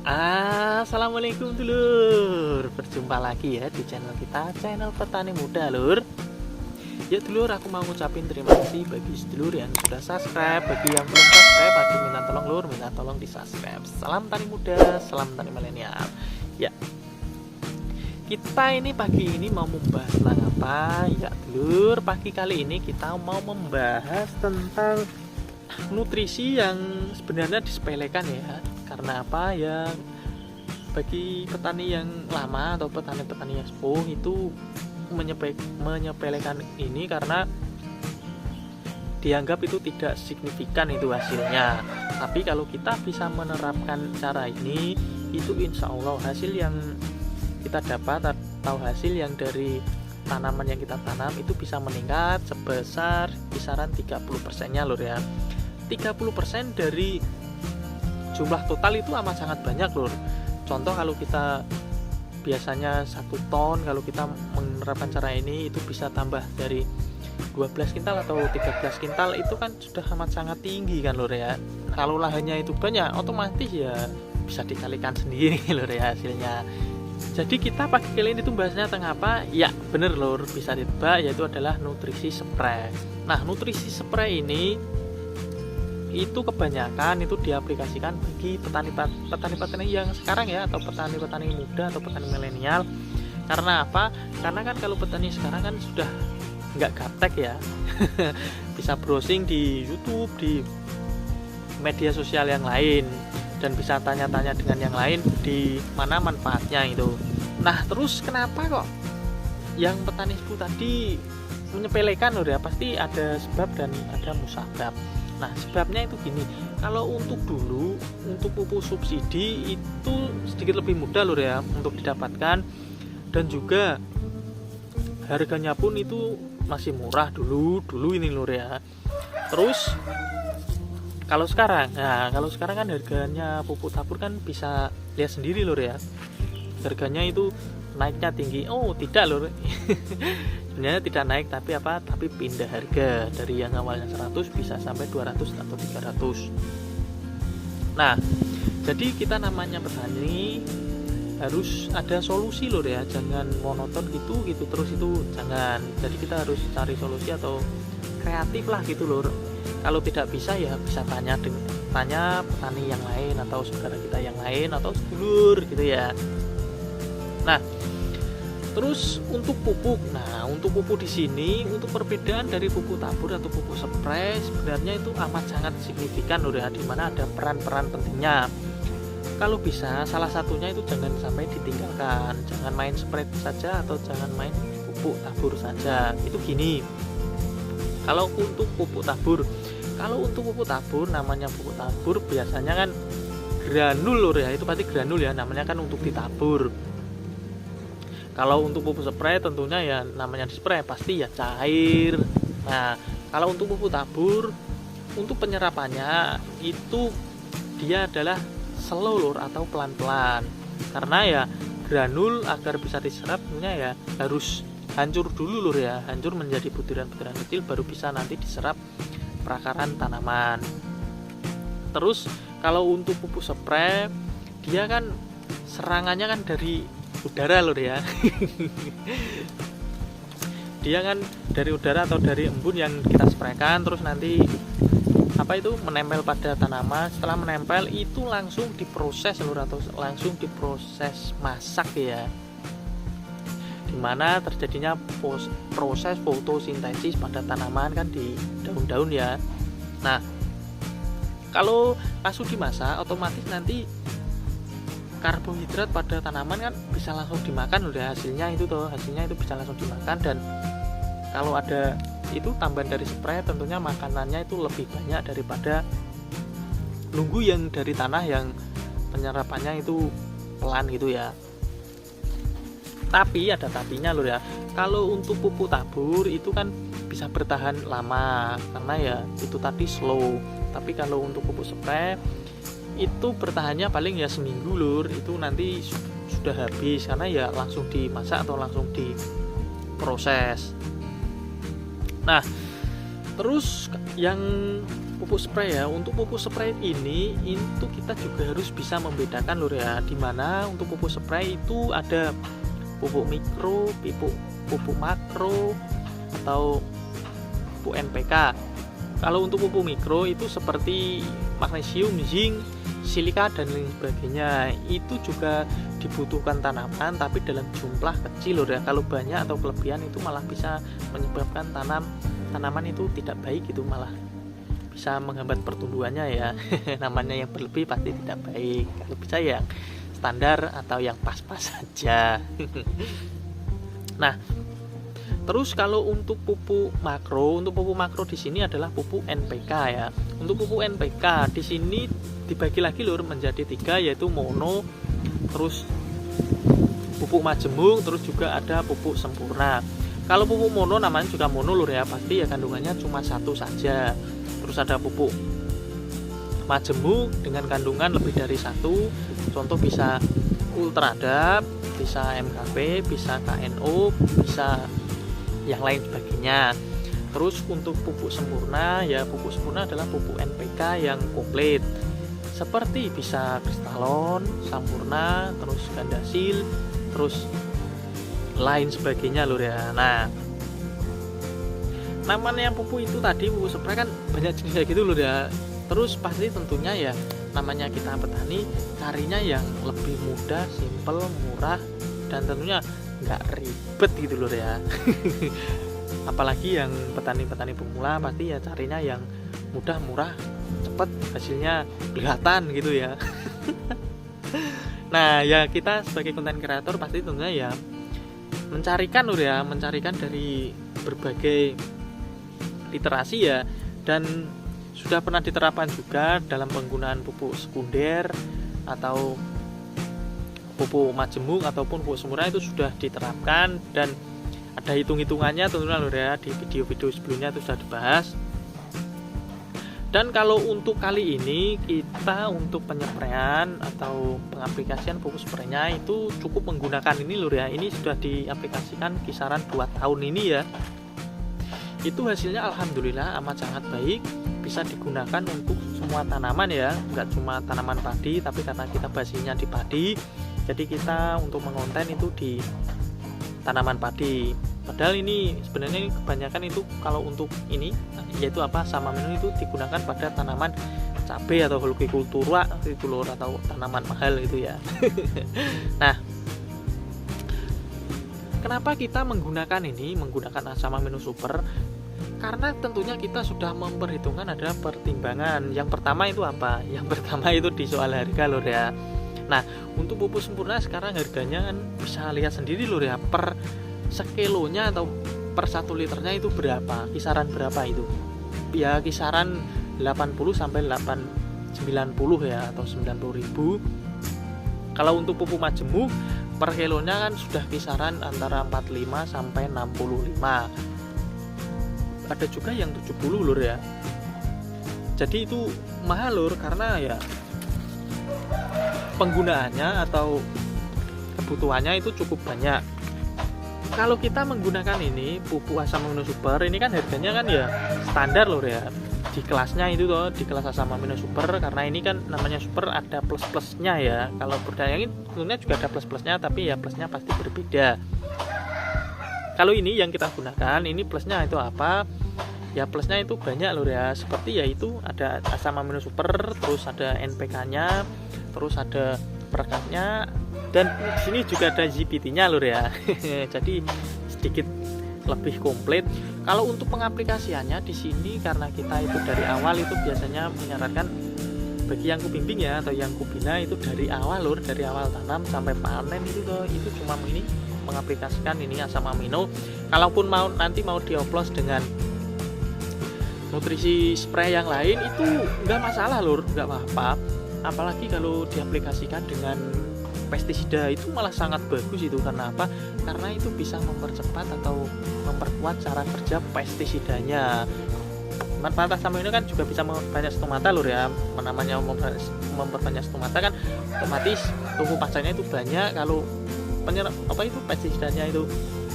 Assalamualaikum dulur. Berjumpa lagi ya di channel kita, channel Petani Muda lur. Ya dulur, aku mau ngucapin terima kasih bagi sedulur yang sudah subscribe. Bagi yang belum subscribe, aku minta tolong lur, minta tolong di subscribe. Salam tani muda, salam tani milenial. Ya, kita ini pagi ini mau membahas tentang apa? Ya dulur, pagi kali ini kita mau membahas tentang nutrisi yang sebenarnya disepelekan ya. Karena apa ya, bagi petani yang lama atau petani-petani yang sepuh itu menyepelekan ini karena dianggap itu tidak signifikan itu hasilnya. Tapi kalau kita bisa menerapkan cara ini, itu insya Allah hasil yang kita dapat atau hasil yang dari tanaman yang kita tanam itu bisa meningkat sebesar kisaran 30%-nya lur ya. 30% dari jumlah total itu amat sangat banyak lur. Contoh kalau kita biasanya 1 ton, kalau kita menerapkan cara ini itu bisa tambah dari 12 kintal atau 13 kintal, itu kan sudah amat sangat tinggi kan lur ya. Kalau lahannya itu banyak, otomatis ya bisa dikalikan sendiri lur ya hasilnya. Jadi kita pagi kali ini itu bahasnya tentang apa? Ya bener lur, bisa ditebak, yaitu adalah nutrisi spray. Nah, nutrisi spray ini itu kebanyakan itu diaplikasikan bagi petani-petani yang sekarang ya, atau petani-petani muda atau petani milenial. Karena apa? Karena kan kalau petani sekarang kan sudah nggak gaptek ya. Bisa browsing di YouTube, di media sosial yang lain, dan bisa tanya-tanya dengan yang lain di mana manfaatnya itu. Nah, terus kenapa kok yang petani itu tadi menyepelekan loh ya? Pasti ada sebab dan ada musabab. Nah, sebabnya itu gini, kalau untuk dulu, untuk pupuk subsidi itu sedikit lebih mudah lur ya untuk didapatkan, dan juga harganya pun itu masih murah dulu ini lur ya. Terus kalau sekarang, nah kalau sekarang kan harganya pupuk tabur kan bisa lihat sendiri lur ya, harganya itu naiknya tinggi. Oh tidak lur, sebenarnya tidak naik, tapi apa? Tapi pindah harga dari yang awalnya 100 bisa sampai 200 atau 300. Nah, jadi kita namanya petani harus ada solusi lur ya, jangan monoton gitu terus, itu jangan. Jadi kita harus cari solusi atau kreatif lah gitu lur. Kalau tidak bisa ya bisa tanya petani yang lain atau saudara kita yang lain atau sedulur gitu ya. Nah, terus untuk pupuk, untuk pupuk di sini, untuk perbedaan dari pupuk tabur atau pupuk spray sebenarnya itu amat sangat signifikan loh ya, di mana ada peran-peran pentingnya. Kalau bisa salah satunya itu jangan sampai ditinggalkan, jangan main spray saja atau jangan main pupuk tabur saja. Itu gini, kalau untuk pupuk tabur, namanya pupuk tabur biasanya kan granul loh ya, itu pasti granul ya, namanya kan untuk ditabur. Kalau untuk pupuk spray tentunya ya namanya di spray pasti ya cair. Nah, kalau untuk pupuk tabur, untuk penyerapannya itu dia adalah slow lur atau pelan-pelan. Karena ya granul agar bisa diserap tentunya ya harus hancur dulu lur ya, hancur menjadi butiran-butiran kecil baru bisa nanti diserap perakaran tanaman. Terus kalau untuk pupuk spray, dia kan serangannya kan dari udara lur ya. Dia kan dari udara atau dari embun yang kita spraykan, terus nanti apa itu menempel pada tanaman. Setelah menempel itu langsung diproses lur, atau langsung diproses masak ya, dimana terjadinya proses fotosintesis pada tanaman kan di daun-daun ya. Nah, kalau langsung dimasak otomatis nanti karbohidrat pada tanaman kan bisa langsung dimakan udah hasilnya itu bisa langsung dimakan. Dan kalau ada itu tambahan dari spray, tentunya makanannya itu lebih banyak daripada nunggu yang dari tanah yang penyerapannya itu pelan gitu ya. Tapi ada tapinya lur ya, kalau untuk pupuk tabur itu kan bisa bertahan lama karena ya itu tadi slow. Tapi kalau untuk pupuk spray itu bertahannya paling ya seminggu lur, itu nanti sudah habis karena ya langsung dimasak atau langsung diproses. Nah, terus yang pupuk spray ya. Untuk pupuk spray ini itu kita juga harus bisa membedakan lur ya, dimana untuk pupuk spray itu ada pupuk mikro, pupuk makro, atau pupuk NPK. Kalau untuk pupuk mikro itu seperti magnesium, zinc, silika dan lain sebagainya, itu juga dibutuhkan tanaman tapi dalam jumlah kecil lur ya. Kalau banyak atau kelebihan itu malah bisa menyebabkan tanaman itu tidak baik, itu malah bisa menghambat pertumbuhannya ya. Namanya yang berlebih pasti tidak baik. Kalau bisa yang standar atau yang pas-pas saja. Nah, terus kalau untuk pupuk makro di sini adalah pupuk NPK ya. Untuk pupuk NPK di sini dibagi lagi lur menjadi 3, yaitu mono, terus pupuk majemuk, terus juga ada pupuk sempurna. Kalau pupuk mono namanya juga mono lur ya, pasti ya kandungannya cuma 1 saja. Terus ada pupuk majemuk dengan kandungan lebih dari 1, contoh bisa Ultradap, bisa MKP, bisa KNO, bisa yang lain sebagainya. Terus untuk pupuk sempurna ya, pupuk sempurna adalah pupuk NPK yang komplit, seperti bisa Kristalon, Sampurna, terus Gandasil, terus lain sebagainya lur ya. Nah, namanya pupuk itu tadi, pupuk spray kan banyak jenisnya gitu lur ya. Terus pasti tentunya ya, namanya kita petani carinya yang lebih mudah, simple, murah, dan tentunya nggak ribet gitu lur ya. Apalagi yang petani-petani pemula pasti ya carinya yang mudah, murah, cepat, hasilnya kelihatan gitu ya. Nah ya, kita sebagai konten kreator pasti tentunya ya mencarikan lur ya, mencarikan dari berbagai literasi ya, dan sudah pernah diterapkan juga dalam penggunaan pupuk sekunder atau pupuk majemuk ataupun pupuk sempurna, itu sudah diterapkan dan ada hitung-hitungannya tentunya lur ya, di video-video sebelumnya itu sudah dibahas. Dan kalau untuk kali ini kita untuk penyepraian atau pengaplikasian pupuk spraynya itu cukup menggunakan ini lur ya. Ini sudah diaplikasikan kisaran 2 tahun ini ya. Itu hasilnya alhamdulillah amat sangat baik, bisa digunakan untuk semua tanaman ya, nggak cuma tanaman padi, tapi karena kita basisnya di padi, jadi kita untuk mengonten itu di tanaman padi. Padahal ini sebenarnya kebanyakan itu kalau untuk ini yaitu Samamino itu digunakan pada tanaman cabai atau hortikultura itu lur, atau tanaman mahal gitu ya. Nah, kenapa kita menggunakan Samamino Super? Karena tentunya kita sudah memperhitungkan ada pertimbangan. Yang pertama itu apa? Yang pertama itu di soal harga lur ya. Nah, untuk pupuk sempurna sekarang harganya kan bisa lihat sendiri lur ya, per sekilonya atau per 1 liternya itu berapa, kisaran berapa itu ya, kisaran 80 sampai 90 ya, atau 90.000. Kalau untuk pupuk majemuk per kilonya kan sudah kisaran antara 45 sampai 65, ada juga yang 70 lur ya. Jadi itu mahal lur, karena ya penggunaannya atau kebutuhannya itu cukup banyak. Kalau kita menggunakan ini pupuk Samamino Super, ini kan harganya kan ya standar lur ya, di kelasnya itu toh, di kelas Samamino Super, karena ini kan namanya super ada plus-plusnya ya. Kalau berdaya ini tentunya juga ada plus-plusnya, tapi ya plusnya pasti berbeda. Kalau ini yang kita gunakan, ini plusnya itu apa? Ya plusnya itu banyak lur ya, seperti yaitu ada Samamino Super, terus ada NPK-nya, terus ada perekatnya, dan di sini juga ada GPT-nya lur ya. Jadi sedikit lebih komplit. Kalau untuk pengaplikasiannya di sini, karena kita itu dari awal itu biasanya menyarankan bagi yang kubimbing ya, atau yang kubina itu dari awal lur, dari awal tanam sampai panen itu cuma ini mengaplikasikan ini Samamino. Kalaupun nanti mau dioplos dengan nutrisi spray yang lain itu nggak masalah lur, nggak apa-apa. Apalagi kalau diaplikasikan dengan pestisida itu malah sangat bagus itu. Karena apa? Karena itu bisa mempercepat atau memperkuat cara kerja pestisidanya. Manfaat Samamino kan juga bisa memperbanyak stomata lur ya. Namanya memperbanyak stomata kan otomatis tumbuh pasarnya itu banyak. Kalau pestisidanya itu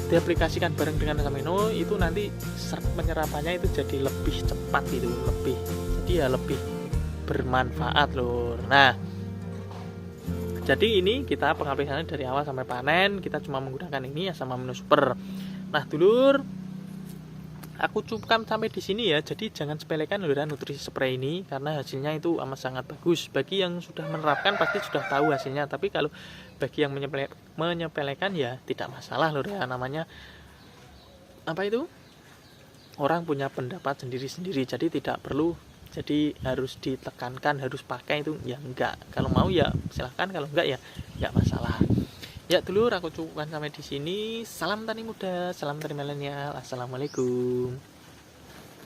diaplikasikan bareng dengan Samamino itu nanti penyerapannya itu jadi lebih cepat gitu, jadi jadi ya lebih bermanfaat lur. Nah, jadi ini kita pengaplikasiannya dari awal sampai panen kita cuma menggunakan ini asam amino super. Nah dulur, aku cukupkan sampai di sini ya. Jadi jangan sepelekan lur nutrisi spray ini, karena hasilnya itu amat sangat bagus. Bagi yang sudah menerapkan pasti sudah tahu hasilnya, tapi kalau bagi yang menyepelekan ya tidak masalah lur ya. Namanya apa itu, orang punya pendapat sendiri-sendiri, jadi tidak perlu jadi harus ditekankan harus pakai itu ya enggak. Kalau mau ya silahkan, kalau enggak ya enggak masalah. Ya dulur, aku cukupkan sampai di sini. Salam tani muda, salam tani milenial. Assalamualaikum.